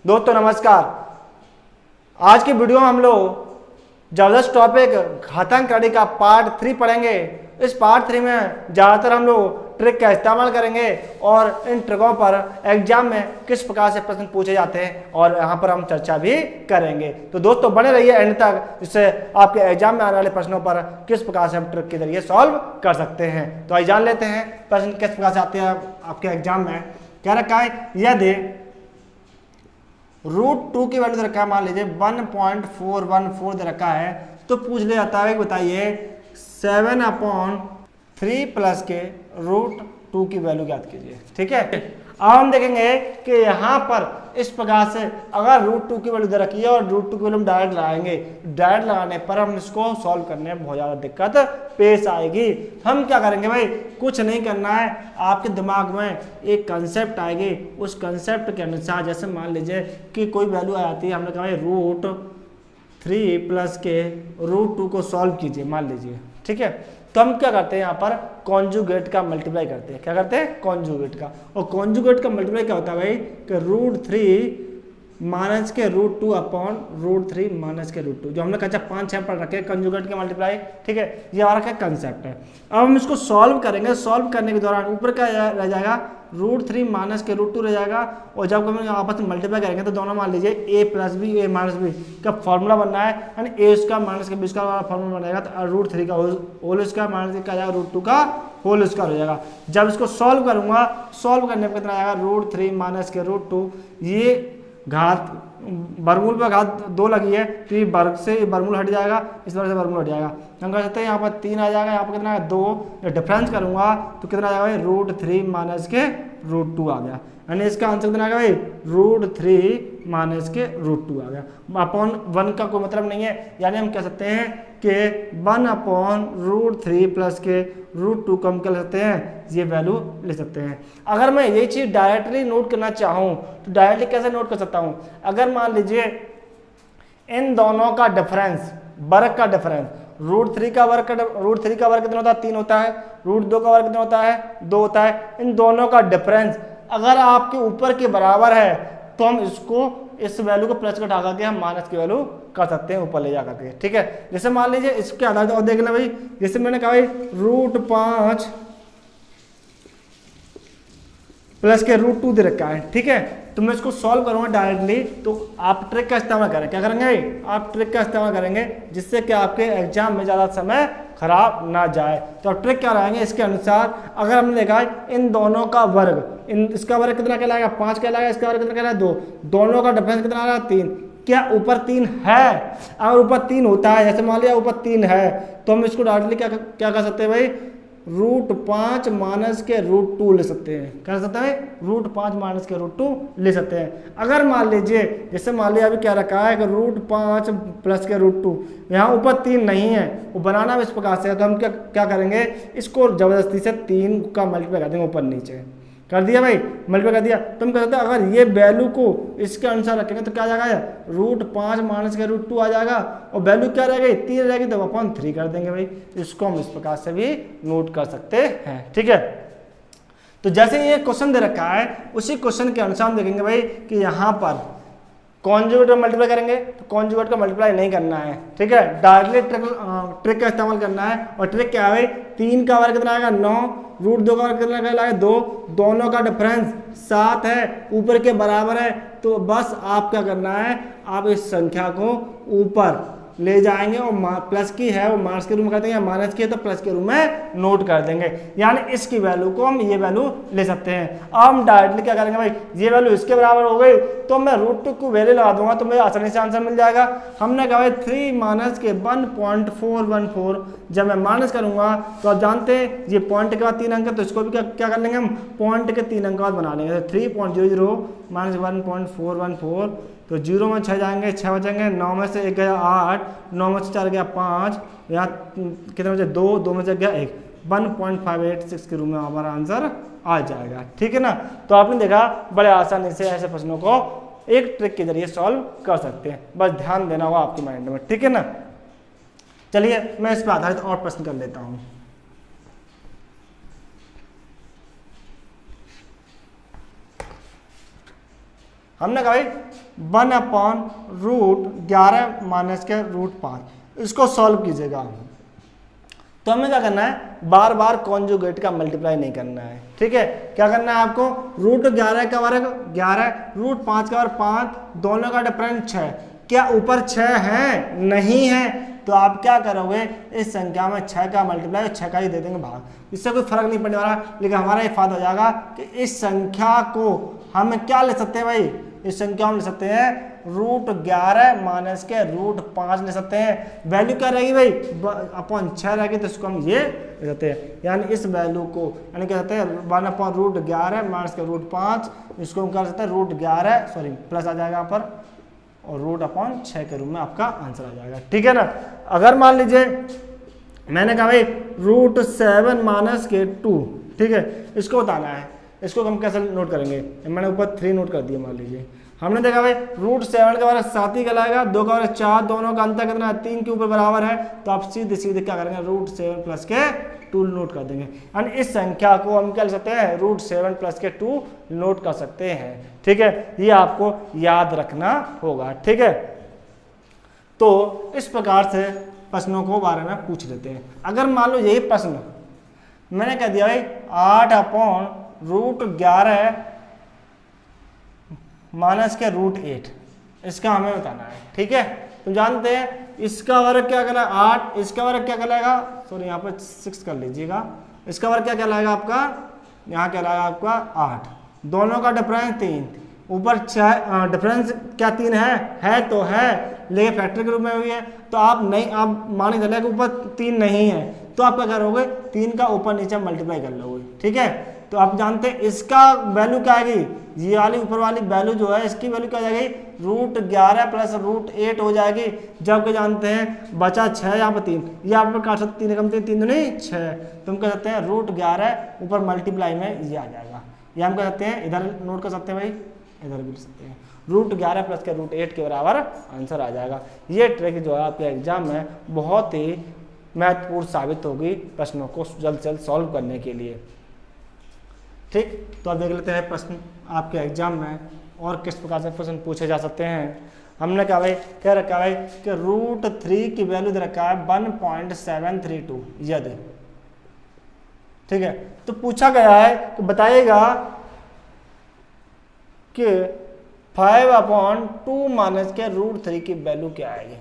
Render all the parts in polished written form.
दोस्तों नमस्कार। आज की वीडियो में हम लोग जबरदस्त टॉपिक घातांकड़ी का पार्ट 3 पढ़ेंगे। इस पार्ट 3 में ज़्यादातर हम लोग ट्रिक का इस्तेमाल करेंगे और इन ट्रिकों पर एग्जाम में किस प्रकार से प्रश्न पूछे जाते हैं और यहाँ पर हम चर्चा भी करेंगे। तो दोस्तों बने रहिए एंड तक, जिससे आपके एग्जाम में आने वाले प्रश्नों पर किस प्रकार से हम ट्रिक के जरिए सॉल्व कर सकते हैं। तो आइए जान लेते हैं प्रश्न किस प्रकार से आते हैं आपके एग्जाम में। क्या रखा है, यदि √2 की वैल्यू दे रखा है, मान लीजिए 1.414 दे रखा है, तो पूछ लिया जाता है कि बताइए 7/3 प्लस के √2 की वैल्यू ज्ञात कीजिए। ठीक है, अब हम देखेंगे कि यहाँ पर इस प्रकार से अगर √2 की वैल्यू दे रखी है और √2 की वैल्यू हम डायरेक्ट लगाएंगे, डायरेक्ट लगाने पर हम इसको सॉल्व करने में बहुत ज़्यादा दिक्कत पेश आएगी। हम क्या करेंगे भाई, कुछ नहीं करना है, आपके दिमाग में एक कंसेप्ट आएगी, उस कंसेप्ट के अनुसार जैसे मान लीजिए कि कोई वैल्यू आ जाती है, हमने कहा भाई √3 प्लस के √2 को सॉल्व कीजिए मान लीजिए। ठीक है, तो हम क्या करते हैं, यहाँ पर कॉन्जुगेट का मल्टीप्लाई करते हैं। क्या करते हैं, कॉन्जुगेट का। और कॉन्जुगेट का मल्टीप्लाई क्या होता है भाई कि √3 माइनस के √2 अपॉन √3 माइनस के √2, जो हमने कहा 5-6 पढ़ रखे कंजुगेट के मल्टीप्लाई। ठीक है, ये हमारा क्या कंसेप्ट है। अब हम इसको सॉल्व करेंगे। सॉल्व करने के दौरान ऊपर क्या रह जाएगा, √3 माइनस के √2 रह जाएगा, और जब हम आपस में मल्टीप्लाई करेंगे तो दोनों मान लीजिए a plus B a minus B का फॉर्मूला बनना है, यानी a स्क्वायर माइनस के बी स्क्वायर वाला फॉर्मूला बनेगा। तो √3 का होल स्क्वायर माइनस का जाएगा √2 का होल स्क्वायर हो जाएगा। जब इसको सॉल्व करूंगा, सॉल्व करने पर कितना आएगा, √3 माइनस के √2, ये घात वर्गमूल पर घात 2 लगी है, तो ये वर्ग से वर्गमूल हट जाएगा, इस वर्ग से वर्गमूल हट जाएगा। हम कह सकते हैं यहाँ पर 3 आ जाएगा, यहाँ पर कितना है 2, डिफरेंस करूंगा तो कितना आ जाएगा, √3 माइनस के √2 आ गया, यानी इसका आंसर कितना आ गया भाई, √3 माइनस के √2 आ गया। अपॉन 1 का कोई मतलब नहीं है, यानी हम कह सकते हैं कि 1/√3 प्लस के √2 को हम कर सकते हैं, ये वैल्यू ले सकते हैं। अगर मैं ये चीज़ डायरेक्टली नोट करना चाहूँ तो डायरेक्टली कैसे नोट कर सकता हूँ, अगर मान लीजिए इन दोनों का डिफरेंस, वर्ग का डिफरेंस, √3 का वर्ग कितना होता है, 3 होता है, √2 का वर्ग कितना होता है, 2 होता है। इन दोनों का डिफरेंस अगर आपके ऊपर के बराबर है तो हम इसको, इस वैल्यू को प्लस का ढाका के हम माइनस की वैल्यू कर सकते हैं ऊपर ले जा करके। ठीक है, जैसे मान लीजिए इसके आधार और देख लें भाई, जैसे मैंने कहा भाई √5 प्लस के √2 दे रखा है। ठीक है, तो मैं इसको सॉल्व करूंगा डायरेक्टली, तो आप ट्रिक का इस्तेमाल करें। क्या करेंगे, आप ट्रिक का इस्तेमाल करेंगे जिससे कि आपके एग्जाम में ज़्यादा समय खराब ना जाए। तो ट्रिक क्या रहेंगे, इसके अनुसार अगर हमने देखा इन दोनों का वर्ग, इसका वर्ग कितना कहलाएगा, 5 कहलाएगा, इसका वर्ग कितना कहलाएगा, 2, दोनों का डिफरेंस कितना आ रहा है, 3। क्या ऊपर 3 है? अगर ऊपर 3 होता है, जैसे मान लिया ऊपर 3 है, तो हम इसको डायरेक्टली क्या कर सकते हैं भाई, √5 माइनस के √2 ले सकते हैं। क्या कर सकते हैं, √5 माइनस के √2 ले सकते हैं। अगर मान लीजिए, जैसे मान लिया अभी क्या रखा है कि √5 प्लस के √2, यहाँ ऊपर 3 नहीं है, वो बनाना इस प्रकार से है, तो हम क्या करेंगे, इसको जबरदस्ती से 3 का मल्टीप्लाई कर देंगे, ऊपर नीचे कर दिया भाई, मल्टीप्लाई कर दिया। तो हम कह सकते हैं अगर ये वैल्यू को इसके अनुसार रखेंगे तो क्या आ जाएगा, √5 माइनस के √2 आ जाएगा, और वैल्यू क्या रहेगी, 3 रहेगी, तो अपन 3 कर देंगे भाई। इसको हम इस प्रकार से भी नोट कर सकते हैं। ठीक है, तो जैसे ये क्वेश्चन दे रखा है, उसी क्वेश्चन के अनुसार हम देखेंगे भाई कि यहाँ पर कॉन्जुगेट का मल्टीप्लाई करेंगे, तो कॉन्जुगेट का मल्टीप्लाई नहीं करना है। ठीक है, डायरेक्टली ट्रिक का इस्तेमाल करना है। और ट्रिक क्या है, 3 का वर्ग कितना आएगा, 9, √2 का वर्ग कितना कहलाएगा, 2, दोनों का डिफरेंस 7 है, ऊपर के बराबर है, तो बस आप क्या करना है, आप इस संख्या को ऊपर ले जाएंगे और प्लस की है वो माइनस के रूम में कर देंगे, माइनस की है तो प्लस के रूम में नोट कर देंगे, यानी इसकी वैल्यू को हम ये वैल्यू ले सकते हैं। अब हम डायरेक्टली क्या करेंगे भाई, ये वैल्यू इसके बराबर हो गई तो मैं √2 को वैल्यू लगा दूंगा तो मुझे आसानी से आंसर मिल जाएगा। हमने कहा भाई 3 माइनस के 1.414, जब मैं माइनस करूंगा तो आप जानते हैं ये पॉइंट के बाद 3 अंक है, तो इसको भी क्या कर लेंगे हम, पॉइंट के 3 अंक बाद बना लेंगे। 3.00 माइनस 1.414, तो 0 में 6 जाएंगे, 6 बचेंगे, 9 में से 1 गया 8, 9 में से 4 गया 5, यहाँ कितने बचे 2, 2 में से गया 1, 1.586 के रूप में हमारा आंसर आ जाएगा। ठीक है ना, तो आपने देखा बड़े आसानी से ऐसे प्रश्नों को एक ट्रिक के जरिए सॉल्व कर सकते हैं, बस ध्यान देना होगा आपके माइंड में। ठीक है ना, चलिए मैं इस पर आधारित और प्रश्न कर लेता हूँ। हमने कहा भाई 1/√11 माइनस के √5। इसको सॉल्व कीजिएगा। तो हमें क्या करना है, बार बार कॉन्जुगेट का मल्टीप्लाई नहीं करना है, ठीक है। क्या करना है आपको, √11 का वर्ग 11, √5 का वर्ग 5, दोनों का डिफरेंस 6। क्या ऊपर 6 है? नहीं है। तो आप क्या करोगे, इस संख्या में 6 का मल्टीप्लाई 6 का ही दे देंगे भाग, इससे कोई फर्क नहीं पड़ने वाला। लेकिन हमारा ये फायदा हो जाएगा कि इस संख्या को हम क्या ले सकते हैं भाई, इस संख्या हम ले सकते हैं √11 माइनस के √5 ले सकते हैं। वैल्यू क्या रहेगी भाई, अपॉन 6 रहेगी, तो इसको हम ये ले सकते हैं। यानी इस वैल्यू को यानी क्या कहते हैं 1/√11 माइनस के √5, इसको हम क्या सकते हैं √11 सॉरी प्लस आ जाएगा यहाँ पर, और √6 के रूप में आपका आंसर आ जाएगा, ठीक है ना। अगर मान लीजिए मैंने कहा भाई √7 माइनस के 2, ठीक है, इसको बताना है। इसको हम कैसे नोट करेंगे, मैंने ऊपर 3 नोट कर दिया। मान लीजिए हमने देखा भाई √7 का वर्ग 7 ही कहलाएगा, 2 का वर्ग 4, दोनों का अंतर कितना है 3 के ऊपर बराबर है। तो आप सीधे सीधे क्या करेंगे, √7 प्लस के 2 नोट कर देंगे। यानी इस संख्या को हम क्या कर सकते हैं, √7 प्लस के 2 नोट कर सकते हैं, ठीक है। ये आपको याद रखना होगा, ठीक है। तो इस प्रकार से प्रश्नों को बारे में पूछ लेते हैं। अगर मान लो यही प्रश्न मैंने कह दिया भाई 8/√11 माइनस के √8, इसका हमें बताना है, ठीक है। तुम जानते हैं इसका वर्ग क्या कहलाएगा 8, इसका वर्ग क्या कहलाएगा, सॉरी यहाँ पर 6 कर लीजिएगा, इसका वर्ग क्या कहलाएगा आपका, यहाँ कहलाएगा आपका 8, दोनों का डिफरेंस 3, ऊपर 6 डिफरेंस क्या 3 है तो है, लेकिन फैक्टर के रूप में भी है। तो आप नहीं, आप मान के चले कि ऊपर 3 नहीं है, तो आप क्या करोगे 3 का ऊपर नीचे मल्टीप्लाई कर लोगे, ठीक है। तो आप जानते हैं इसका वैल्यू क्या आएगी, ये वाली ऊपर वाली वैल्यू जो है इसकी वैल्यू क्या आ जाएगी √11 प्लस √8 हो जाएगी। जबकि जानते हैं बचा 6, यहाँ पर 3, ये आप पर काट सकते 3 कम 3 नहीं 6, तो हम कह सकते हैं √11 ऊपर मल्टीप्लाई में ये आ जाएगा। ये हम कह सकते हैं इधर नोट कर सकते हैं भाई, इधर भी लिख सकते हैं √11 प्लस के √8 के बराबर आंसर आ जाएगा। ये ट्रिक जो है आपके एग्जाम में बहुत ही महत्वपूर्ण साबित होगी प्रश्नों को जल्द से जल्द सॉल्व करने के लिए, ठीक। तो अब देख लेते हैं प्रश्न आपके एग्जाम में और किस प्रकार से प्रश्न पूछे जा सकते हैं। हमने कहा भाई क्या रखा भाई कि √3 की वैल्यू दे रखा है 1.732 यदि, ठीक है। तो पूछा गया है कि बताइएगा कि 5/2 माइनस के √3 की वैल्यू क्या आएगी,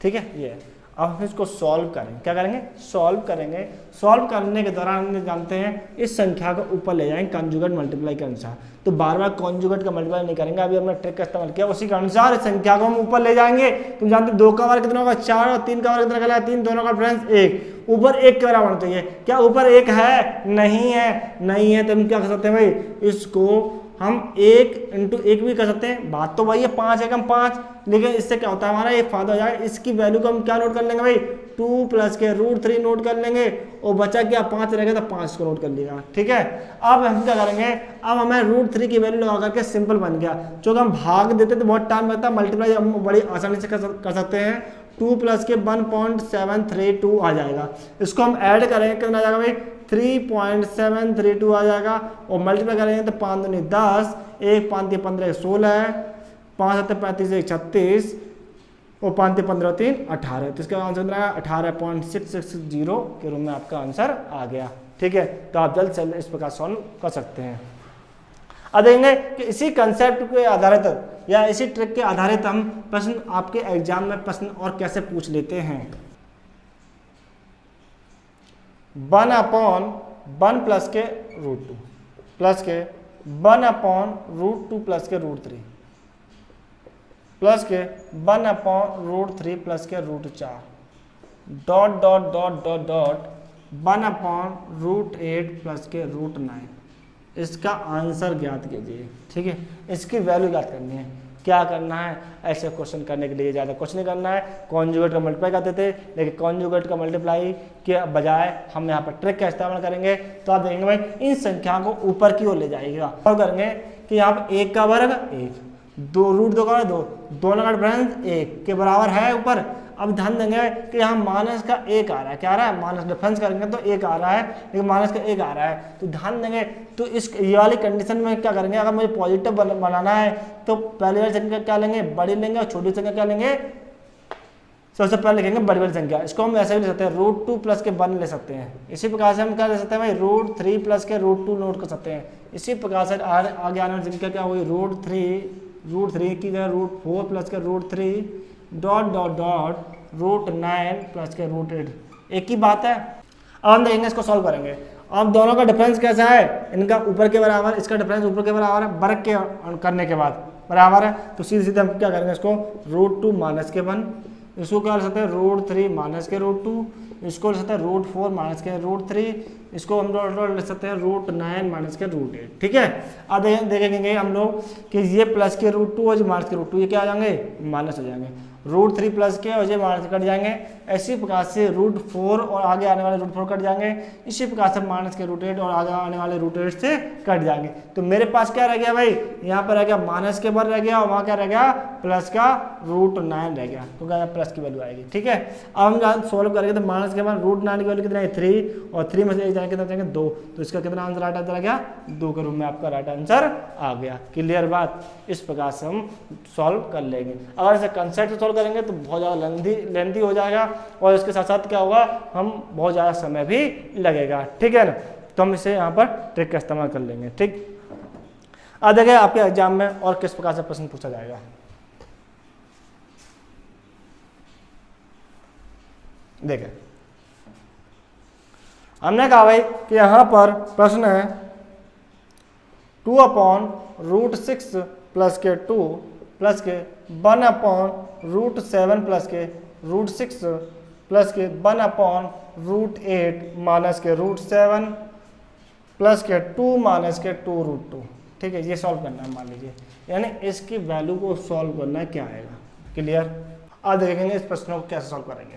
ठीक है। ये अब हम इसको सॉल्व करेंगे, क्या करेंगे सॉल्व करेंगे। सॉल्व करने के दौरान हम जानते हैं इस संख्या को ऊपर ले जाएंगे कॉन्जुगेट मल्टीप्लाई के अनुसार। तो बार बार कॉन्जुगेट का मल्टीप्लाई नहीं करेंगे, अभी हमने ट्रिक का इस्तेमाल किया, उसी के अनुसार इस संख्या को हम ऊपर ले जाएंगे। तुम जानते 2 का वर्ग कितना होगा 4, और 3 का वर्ग कितना कहलाएगा 3, दोनों का डिफरेंस 1, ऊपर 1 के बराबर होना चाहिए। क्या ऊपर 1 है? नहीं है, नहीं है। तो हम क्या कर सकते हैं भाई, इसको हम 1 × 1 भी कर सकते हैं। बात तो वही है 5 एकम 5, लेकिन इससे क्या होता है हमारा ये फायदा हो जाएगा, इसकी वैल्यू को हम क्या नोट कर लेंगे भाई 2 प्लस के √3 नोट कर लेंगे, और बचा क्या 5 रहेगा तो 5 को नोट कर लिएगा, ठीक है। अब हम क्या करेंगे, अब हमें √3 की वैल्यू लगा करके सिंपल बन गया। क्योंकि हम भाग देते तो बहुत टाइम लगता है, मल्टीप्लाई हम बड़ी आसानी से कर सकते हैं। 2 प्लस के 1.732 आ जाएगा। इसको हम ऐड करेंगे कितना आ जाएगा भाई 3.732 आ जाएगा, और मल्टीप्लाई करेंगे तो 5 दूनी 10, 1 5 3 15 16, 5 7 35 1 36, और 5 3 15 3 18। तो इसका आंसर कितना है 18.660 के रूप में आपका आंसर आ गया, ठीक है। तो आप जल्द से जल्द इस प्रकार सॉल्व कर सकते हैं। अब देखेंगे कि इसी कंसेप्ट के आधारित या इसी ट्रिक के आधारित हम प्रश्न आपके एग्जाम में प्रश्न और कैसे पूछ लेते हैं। 1/1 प्लस के √2 प्लस के 1/√2 प्लस के √3 प्लस के 1/√3 प्लस के √4 dot dot dot dot dot 1/√8 plus के √9। इसका आंसर ज्ञात कीजिए, ठीक है। इसकी वैल्यू ज्ञात करनी है। क्या करना है, ऐसे क्वेश्चन करने के लिए ज़्यादा कुछ नहीं करना है। कॉन्जुगेट का मल्टीप्लाई करते थे, लेकिन कॉन्जुगेट का मल्टीप्लाई के बजाय हम यहाँ पर ट्रिक का इस्तेमाल करेंगे। तो आप देखेंगे भाई इन संख्या को ऊपर की ओर ले जाइएगा और करेंगे कि यहाँ पर 1 का वर्ग 1, 2 रूट 2 का 2, दोनों का डिफरेंस 1 के बराबर है ऊपर। अब ध्यान देंगे कि यहाँ माइनस का 1 आ रहा है, क्या आ रहा है, माइनस डिफरेंस करेंगे तो 1 आ रहा है, लेकिन माइनस का 1 आ रहा है, तो ध्यान देंगे। तो इस ये वाली कंडीशन में क्या करेंगे, अगर मुझे पॉजिटिव बनाना है तो पहली वाली संख्या क्या लेंगे, बड़ी लेंगे, और छोटी संख्या क्या लेंगे, सबसे पहले लिखेंगे बड़ी वाली संख्या। इसको हम ऐसे भी ले सकते हैं, √2 प्लस के 1 ले सकते हैं। इसी प्रकार से हम क्या ले सकते हैं भाई, √3 प्लस के √2 नोट कर सकते हैं। इसी प्रकार से आगे आने वाली संख्या क्या होगी, √3 की जगह √4 प्लस के √3 डॉट डॉट डॉट √9 प्लस के √8। एक ही बात है। अब हम देखेंगे इसको सॉल्व करेंगे। अब दोनों का डिफरेंस कैसा है, इनका ऊपर के बराबर, इसका डिफरेंस ऊपर के बराबर है, वर्ग के करने के बाद बराबर है, तो सीधे सीधे हम क्या करेंगे, इसको √2 माइनस के 1, इसको क्या ले सकते हैं √3 माइनस के √2, इसको ले सकते हैं √4 माइनस के √3, इसको हम ले सकते हैं √9 माइनस के √8। ठीक है। अब देखेंगे हम लोग कि ये प्लस के √2 और ये माइनस के √2 ये क्या आ जाएंगे, माइनस हो जाएंगे। √3 प्लस के और ये माइनस कट जाएंगे। इसी प्रकार से √4 और आगे आने वाले √4 कट जाएंगे। इसी प्रकार से माइनस के √8 और आगे आने वाले √8 से कट जाएंगे। तो मेरे पास क्या रह गया भाई, यहाँ पर रह गया माइनस के 1 रह गया, और वहाँ क्या रह गया, प्लस का √9 रह गया, तो क्या प्लस की वैल्यू आएगी। ठीक है। अब हम जहाँ सॉल्व करेंगे तो माइनस के 1 √9 की वैल्यू कितना है, 3, और 3 में से एक जाएंगे कितना जाएंगे, 2, तो इसका कितना आंसर राइट आंसर आ गया, 2 के रूप में आपका राइट आंसर आ गया। क्लियर बात। इस प्रकार से हम सॉल्व कर लेंगे। अगर इसे कंसेप्ट से सॉल्व करेंगे तो बहुत ज़्यादा लेंथी हो जाएगा, और इसके साथ साथ क्या होगा, हम बहुत ज़्यादा समय भी लगेगा। ठीक है ना। तो हम इसे यहाँ पर ट्रिक का इस्तेमाल कर लेंगे। ठीक। अब देखिए आपके एग्जाम में और किस प्रकार से प्रश्न पूछा जाएगा। देखिए हमने कहा भाई कि यहाँ पर प्रश्न है 2/√6 प्लस के 2 प्लस के 1/√7 प्लस के √6 प्लस के 1/√8 माइनस के √7 प्लस के 2 माइनस के 2√2। ठीक है। ये सॉल्व करना है, मान लीजिए, यानी इसकी वैल्यू को सॉल्व करना है, क्या आएगा। क्लियर। अब देखेंगे इस प्रश्न को कैसे सॉल्व करेंगे।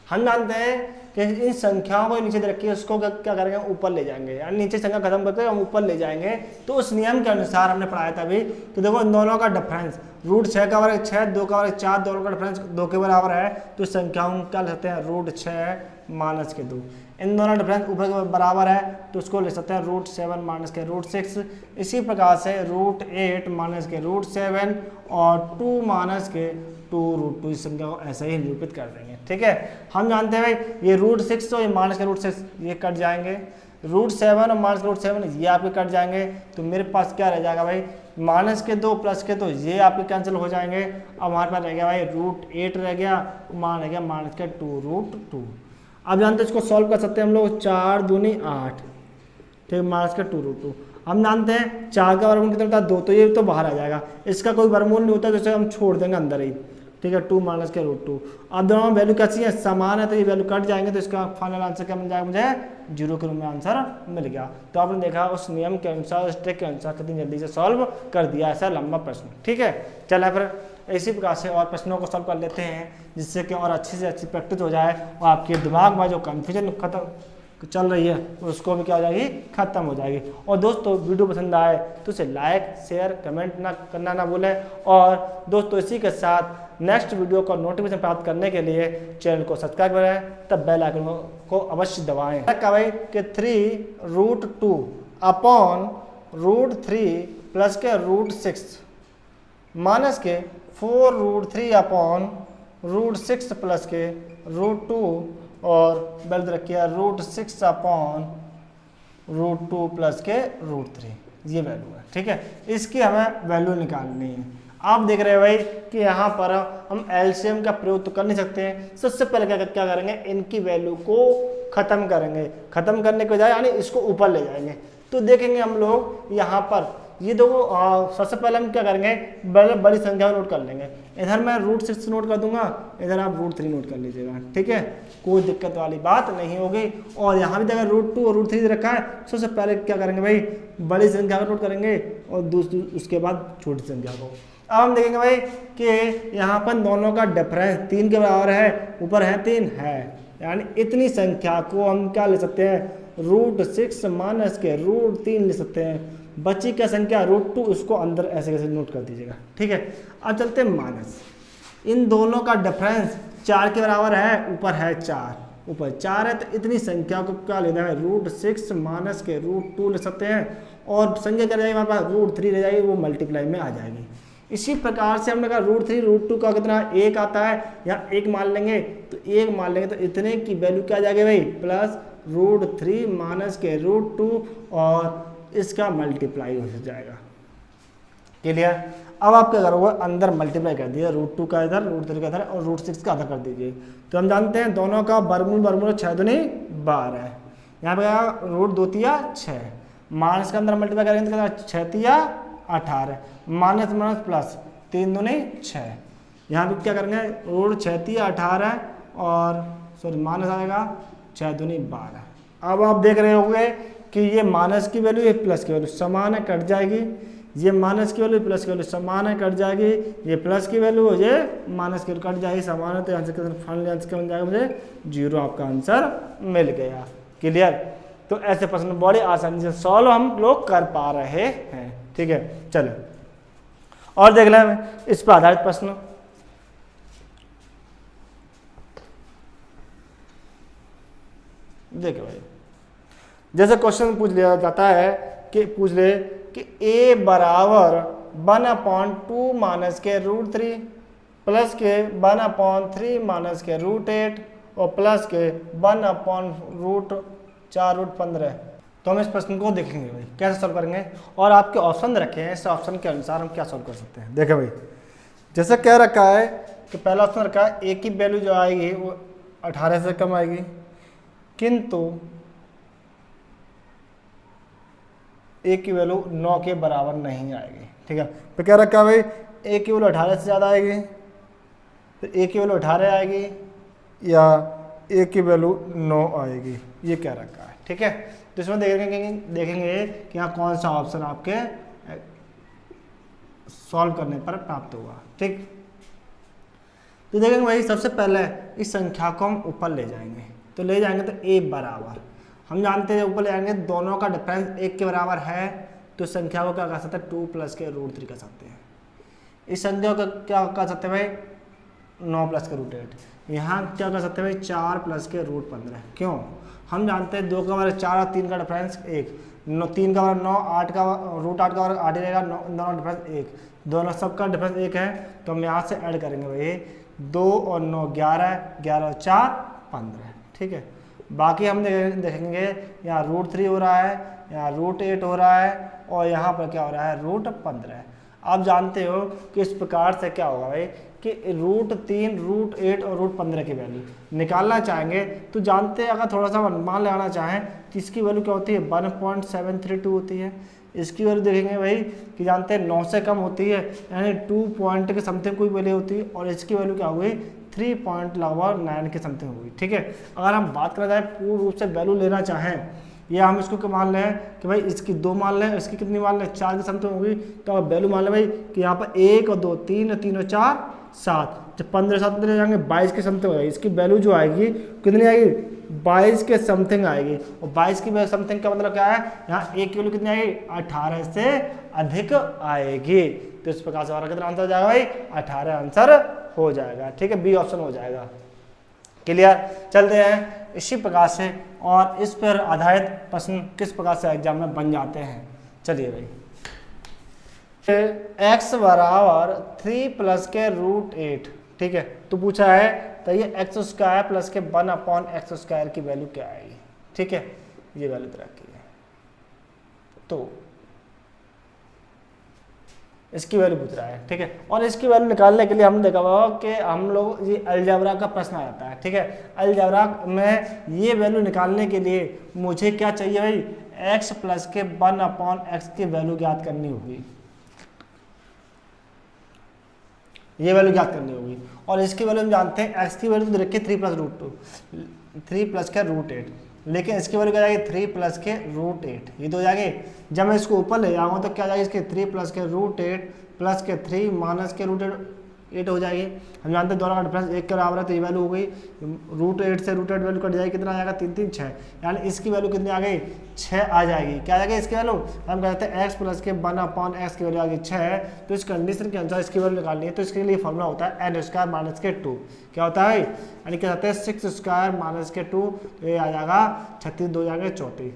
हम जानते हैं कि इन संख्याओं को नीचे रखिए, उसको क्या करेंगे, ऊपर ले जाएंगे, यानी नीचे संख्या खत्म करके हम ऊपर ले जाएंगे। तो उस नियम के अनुसार हमने पढ़ाया था अभी कि देखो इन दोनों का डिफरेंस √6 का वर्ग 6, 2 का वर्ग 4, दोनों का डिफरेंस 2 के बराबर है, तो संख्याओं क्या ले सकते हैं, √6 माइनस के 2। इन दोनों डिफरेंस ऊपर के बराबर है, तो उसको ले सकते हैं √7 माइनस के √6। इसी प्रकार से √8 माइनस के √7 और 2 माइनस के 2√2 इस संख्या को ऐसे ही निरूपित कर देंगे। ठीक है। हम जानते हैं भाई ये √6 और ये माइनस के √6 ये कट जाएंगे, √7 और माइनस के √7 ये आपके कट जाएंगे। तो मेरे पास क्या रह जाएगा भाई, माइनस के 2 प्लस के 2 ये आपके कैंसिल हो जाएंगे। अब हमारे पास रह गया भाई √8 रह गया, मान रह गया माइनस के 2√2। अब जानते हैं इसको सॉल्व कर सकते हैं हम लोग, 4 दूनी 8, ठीक, माइनस के 2√2। हम जानते हैं 4 का वर्गमूल कितना होता है, 2, तो ये तो बाहर आ जाएगा, इसका कोई वर्गमूल नहीं होता, तो इसे हम छोड़ देंगे अंदर ही। ठीक है। 2 माइनस के √2। अब दोनों वैल्यू कैसी है, समान है, तो ये वैल्यू कट जाएंगे, तो इसका फाइनल आंसर क्या मिल जाएगा, मुझे 0 के रूप में आंसर मिल गया। तो आपने देखा उस नियम के अनुसार, उस ट्रिक के अनुसार कितनी जल्दी से सॉल्व कर दिया ऐसा लंबा प्रश्न। ठीक है। चला फिर इसी प्रकार से और प्रश्नों को सॉल्व कर लेते हैं, जिससे कि और अच्छी से अच्छी प्रैक्टिस हो जाए, और आपके दिमाग में जो कन्फ्यूजन खत्म चल रही है उसको भी क्या हो जाएगी, खत्म हो जाएगी। और दोस्तों वीडियो पसंद आए तो उसे लाइक शेयर कमेंट ना करना ना भूलें। और दोस्तों इसी के साथ नेक्स्ट वीडियो का नोटिफिकेशन प्राप्त करने के लिए चैनल को सब्सक्राइब करें, तब बेल आइकन को अवश्य दबाएं। भाई कि 3√2/√3 प्लस के √6 माइनस के 4√3/√6 प्लस के √2 और बेल रखिए √6/√2 प्लस के √3, ये वैल्यू है। ठीक है। इसकी हमें वैल्यू निकालनी है। आप देख रहे हैं भाई कि यहाँ पर हम एलसीएम का प्रयोग तो कर नहीं सकते हैं। सबसे पहले क्या करेंगे, इनकी वैल्यू को खत्म करेंगे, खत्म करने के बजाय यानी इसको ऊपर ले जाएंगे। तो देखेंगे हम लोग यहाँ पर ये दो सबसे पहले हम क्या करेंगे, बड़ी संख्या नोट कर लेंगे। इधर मैं √6 नोट कर दूंगा, इधर आप √3 नोट कर लीजिएगा। ठीक है। कोई दिक्कत वाली बात नहीं होगी। और यहाँ भी अगर √2 और √3 रखा है, सबसे पहले क्या करेंगे भाई, बड़ी संख्या को नोट करेंगे और उसके बाद छोटी संख्या को। अब हम देखेंगे भाई कि यहाँ पर दोनों का डिफरेंस 3 के बराबर है, ऊपर है 3 है, यानी इतनी संख्या को हम क्या ले सकते हैं, √6 माइनस के √3 ले सकते हैं। बची क्या संख्या √2, उसको अंदर ऐसे कैसे नोट कर दीजिएगा, ठीक है। अब चलते हैं माइनस, इन दोनों का डिफरेंस 4 के बराबर है, ऊपर है 4, ऊपर 4 है, तो इतनी संख्या को क्या लेना है √6 माइनस के √2 ले सकते हैं, और संख्या क्या रहेगी हमारे पास √3 रह जाएगी, वो मल्टीप्लाई में आ जाएगी। इसी प्रकार से हमने कहा √3 √2 का कितना 1 आता है, यहाँ 1 मान लेंगे, तो 1 मान लेंगे तो इतने की वैल्यू क्या आ जाएगी भाई प्लस √3 माइनस के √2, और इसका मल्टीप्लाई हो जाएगा। क्लियर। अब आप क्या करोगे अंदर मल्टीप्लाई कर दिया, √2 का इधर, √3 का इधर और √6 का इधर कर दीजिए। तो हम जानते हैं दोनों का वर्गमूल 6 दूनी 12 है, यहाँ पे क्या √2 तिया 6, माइनस का अंदर मल्टीप्लाई करेंगे तो 6 तिया 18, माइनस माइनस प्लस 3 दूनी 6, यहाँ पे क्या करेंगे √6 तिया 18 और सॉरी माइनस आएगा 6 दूनी 12। अब आप देख रहे होंगे कि ये माइनस की वैल्यू ये प्लस की वैल्यू समान है, कट जाएगी, ये माइनस की वैल्यू प्लस की वैल्यू समान है, कट जाएगी, ये प्लस की वैल्यू ये माइनस की वैल्यू कट जाएगी, समान है, तो आंसर फाइनल आंसर क्या बन जाएगा मुझे 0, आपका आंसर मिल गया। क्लियर। तो ऐसे प्रश्न बड़ी आसानी से सॉल्व हम लोग कर पा रहे हैं, ठीक है। चलो और देख लें इस पर आधारित प्रश्न। देखिए भाई, जैसे क्वेश्चन पूछ लिया जाता है कि पूछ ले कि a बराबर 1/2 माइनस के √3 प्लस के 1/3 माइनस के √8 और प्लस के 1/4√15। तो हम इस प्रश्न को देखेंगे भाई कैसे सॉल्व करेंगे, और आपके ऑप्शन रखे हैं, इस ऑप्शन के अनुसार हम क्या सॉल्व कर सकते हैं। देखो भाई, जैसे क्या रखा है कि पहला ऑप्शन रखा है a की वैल्यू जो आएगी वो 18 से कम आएगी, किंतु a की वैल्यू 9 के बराबर नहीं आएगी, ठीक है। तो क्या रखा है भाई a की वैल्यू 18 से ज़्यादा आएगी, तो a की वैल्यू 18 आएगी या a की वैल्यू 9 आएगी, ये क्या रखा है, ठीक है। तो इसमें देखेंगे कि यहाँ कौन सा ऑप्शन आपके सॉल्व करने पर प्राप्त होगा, ठीक। तो देखेंगे भाई सबसे पहले इस संख्या को हम ऊपर ले जाएंगे, तो ले जाएंगे तो a बराबर, हम जानते हैं ऊपर ले जाएंगे दोनों का डिफरेंस 1 के बराबर है, तो इस संख्या को क्या कर सकते हैं 2 प्लस के √3 कर सकते हैं। इस संख्या को क्या कर सकते हैं भाई 9 प्लस के √8, यहाँ क्या कर सकते हैं भाई 4 प्लस के √15। क्यों, हम जानते हैं 2 का बराबर 4 और 3 का डिफरेंस 1, 3 का बराबर 9, 8 का √8 का बराबर 8 ही रहेगा, दोनों डिफरेंस 1, दोनों सबका डिफरेंस 1 है, तो हम यहाँ से ऐड करेंगे भाई 2 और 9 11, 11 और 4 15, ठीक है। बाकी हम देखेंगे यहाँ √3 हो रहा है, यहाँ √8 हो रहा है, और यहाँ पर क्या हो रहा है √15 है। आप जानते हो कि इस प्रकार से क्या होगा भाई कि √3, √8 और √15 की वैल्यू निकालना चाहेंगे, तो जानते हैं अगर थोड़ा सा मान लगाना चाहें तो इसकी वैल्यू क्या होती है 1.732 होती है। इसकी वैल्यू देखेंगे भाई कि जानते हैं 9 से कम होती है, यानी 2 पॉइंट के समथिंग कोई वैल्यू होती है, और इसकी वैल्यू क्या हुई 3.9 के समथिंग होगी, ठीक है। अगर हम बात करा जाए पूर्ण रूप से वैल्यू लेना चाहें, या हम इसको मान लें कि भाई इसकी 2 मान लें, इसकी कितनी मान लें 4 की समथिंग होगी, तो अब वैल्यू मान लें भाई कि यहाँ पर 1 और 2 3 और 3 और 4 7, जब 15 7 ले जाएंगे 22 के समथिंग हो जाएगी। इसकी वैल्यू जो आएगी कितनी आएगी 22 के समथिंग आएगी, और 22 की समथिंग का मतलब क्या है यहाँ a की वैल्यू कितनी आएगी 18 से अधिक आएगी। तो इस प्रकार से हमारा कितना आंसर हो जाएगा भाई 18 आंसर हो जाएगा, ठीक है, बी ऑप्शन हो जाएगा। क्लियर। चलते हैं इसी प्रकार से, और इस पर आधारित प्रश्न किस प्रकार से एग्जाम में बन जाते हैं। चलिए भाई, x बराबर 3 प्लस के √8, ठीक है, तो पूछा है तो ये x² प्लस के 1/x² की वैल्यू क्या आएगी, ठीक है, ये वैल्यू तरह की है। तो इसकी वैल्यू पूछ रहा है, ठीक है, और इसकी वैल्यू निकालने के लिए हमने देखा हुआ कि हम लोग ये अलजेब्रा का प्रश्न आ जाता है, ठीक है। अलजेब्रा में ये वैल्यू निकालने के लिए मुझे क्या चाहिए भाई x प्लस के 1/x की वैल्यू ज्ञात करनी होगी, ये वैल्यू ज्ञात करनी होगी, और इसकी वैल्यू हम जानते हैं x की वैल्यू तो रखिए 3 प्लस के √8, लेकिन इसकी वैल्यू क्या जाएगी 3 प्लस के √8, ये तो जाएगी। जब मैं इसको ऊपर ले जाऊँगा तो क्या जाएगी इसके 3 प्लस के √8 प्लस के 3 माइनस के √8 8 हो जाएगी। हम जानते हैं दोनों का डिफरेंस 1 के बराबर है, तो ये वैल्यू हो गई √8 से √8 वैल्यू कट जाएगी, कितना आ जाएगा 3 3 6, यानी इसकी वैल्यू कितनी आ गई 6 आ जाएगी। क्या आ जाएगी इसकी वैल्यू, हम कहते हैं x प्लस के 1/x की वैल्यू आ गई 6। तो इस कंडीशन के अनुसार इसकी वैल्यू निकालनी है, तो इसके लिए फॉर्मूला होता है n² माइनस के 2। क्या होता है, यानी क्या कहते हैं 6² माइनस के 2, ये आ जाएगा 36 2 जाएगा 34।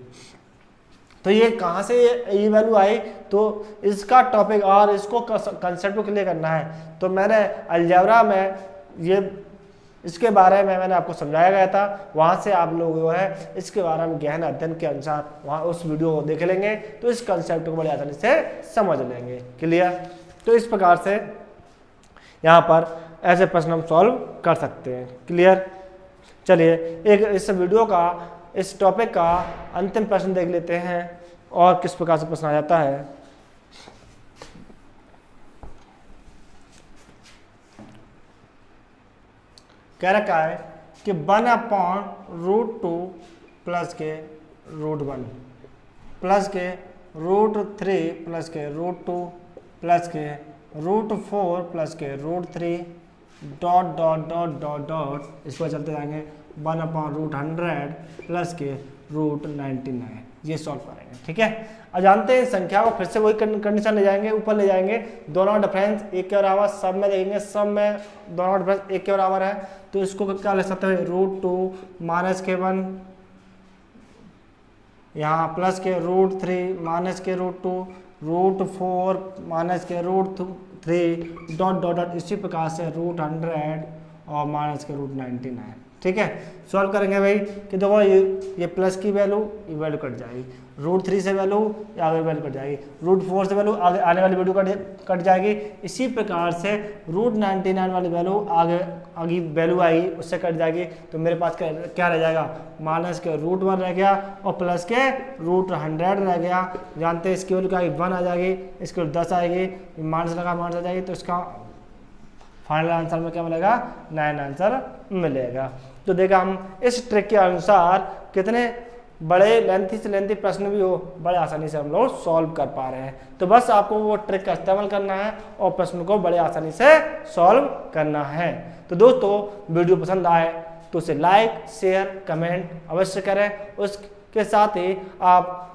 तो ये कहाँ से ये वैल्यू आई, तो इसका टॉपिक और इसको कंसेप्ट को क्लियर करना है। तो मैंने अलजेब्रा में ये इसके बारे में मैंने आपको समझाया गया था, वहाँ से आप लोग जो है इसके बारे में गहन अध्ययन के अनुसार वहाँ उस वीडियो को देख लेंगे, तो इस कंसेप्ट को बड़ी आसानी से समझ लेंगे। क्लियर। तो इस प्रकार से यहाँ पर ऐसे प्रश्न हम सॉल्व कर सकते हैं। क्लियर। चलिए एक इस वीडियो का इस टॉपिक का अंतिम प्रश्न देख लेते हैं और किस प्रकार से प्रश्न आ जाता है। कह रखा है कि 1/√2 प्लस के √1 प्लस के √3 प्लस के √2 प्लस के √4 प्लस के √3 dot dot dot dot dot इस पर चलते जाएंगे 1/100 प्लस के √99, ये सॉल्व करेंगे। ठीक है। अब जानते हैं संख्या को फिर से वही कंडीशन ले जाएंगे, ऊपर ले जाएंगे, दोनों का डिफरेंस 1 के बराबर, सब में देखेंगे सब में दोनों का डिफरेंस 1 के बराबर है, तो इसको क्या ले सकते हैं √2 माइनस के 1, यहाँ प्लस के √3 माइनस के √2 √4 माइनस के √3 डॉट डॉट डॉट इसी प्रकार से √100 और माइनस के √99। ठीक है। सॉल्व करेंगे भाई कि देखो ये प्लस की वैल्यू ये वैल्यू कट जाएगी, √3 से वैल्यू आगे वैल्यू कट जाएगी, √4 से वैल्यू आगे आने वाली वैल्यू कट जाएगी। इसी प्रकार से √99 वाली वैल्यू आगे वैल्यू आएगी उससे कट जाएगी, तो मेरे पास क्या रह जाएगा माइनस के √1 रह गया और प्लस के √100 रह गया। जानते हैं इसकी वैल्यू क्या 1 आ जाएगी, इसकी वैल्यू 10 आएगी, माइनस लगा माइनस आ जाएगी, तो इसका फाइनल आंसर में क्या मिलेगा 9 आंसर मिलेगा। तो देखा हम इस ट्रिक के अनुसार कितने बड़े लेंथी से लेंथी प्रश्न भी हो बड़े आसानी से हम लोग सॉल्व कर पा रहे हैं। तो बस आपको वो ट्रिक का इस्तेमाल करना है और प्रश्न को बड़े आसानी से सॉल्व करना है। तो दोस्तों वीडियो पसंद आए तो उसे लाइक शेयर कमेंट अवश्य करें, उसके साथ ही आप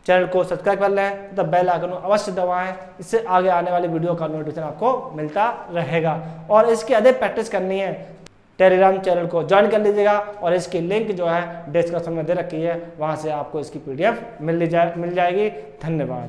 चैनल को सब्सक्राइब कर लें तब बेल आइकन को अवश्य दबाएं, इससे आगे आने वाली वीडियो का नोटिफिकेशन आपको मिलता रहेगा। और इसकी अधिक प्रैक्टिस करनी है टेलीग्राम चैनल को ज्वाइन कर लीजिएगा और इसकी लिंक जो है डिस्क्रिप्शन में दे रखी है, वहां से आपको इसकी PDF मिल जाएगी। धन्यवाद।